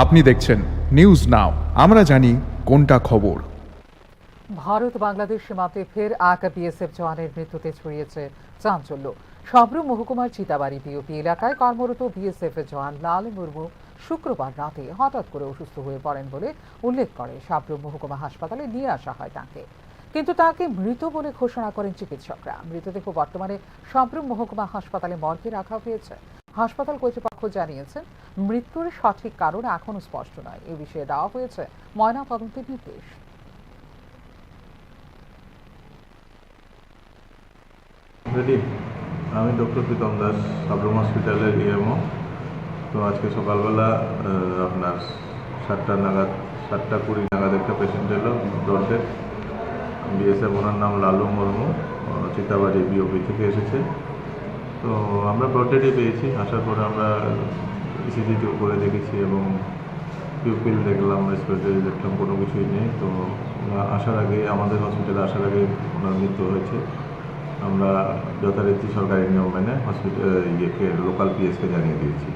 আপনি দেখছেন news now, আমরা জানি কোনটা খবর। ভারত বাংলাদেশ সীমান্তে ফের এক বিএসএফ জওয়ানের মৃত্যুতে ছড়িয়েছে চাঞ্চল্য। সাবরুম মহকুমার চিতাবাড়ি বিওপি এলাকায় কর্মরত বিএসএফ জওয়ান লাল মুর্মু শুক্রবার রাতে হঠাৎ করে অসুস্থ হয়ে পড়েন বলে উল্লেখ করে সাবরুম মহকুমা হাসপাতালে নিয়ে আসা হয় তাকে, কিন্তু তাকে মৃত বলে ঘোষণা করেন চিকিৎসকরা। মৃতদেহ বর্তমানে সাবরুম মহকুমা হাসপাতালে মর্গে রাখা হয়েছে। হাসপাতাল কর্তৃপক্ষ জানিয়েছেন মৃত্যুর সঠিক কারণ এখনো স্পষ্ট নয়। এ বিষয়ে দেওয়া হয়েছে ময়না তদন্তের নির্দেশ। আমি ডক্টর প্রীতম দাস, সাবরুম হসপিটালের ইএমও। তো আজকে সকালবেলা আপনার 7:20 নাগাদ একটা পেশেন্ট এলো ব্রডডেড। বিএসএফ, ওনার নাম লালু মুর্মু, চিতাবাড়ি বিওপি থেকে এসেছে। তো আমরা ব্রডডেডই পেয়েছি। আসার পরে আমরা ইসিজিটিও করে দেখেছি এবং পিউপিল দেখলাম, রেসপিরেটরি দেখলাম, কোনো কিছুই নেই। তো আসার আগে, আমাদের হসপিটালে আসার আগে ওনার মৃত্যু হয়েছে। আমরা যথারীতি সরকারি নিয়ম মেনে হসপিটাল লোকাল পিএসকে জানিয়ে দিয়েছি।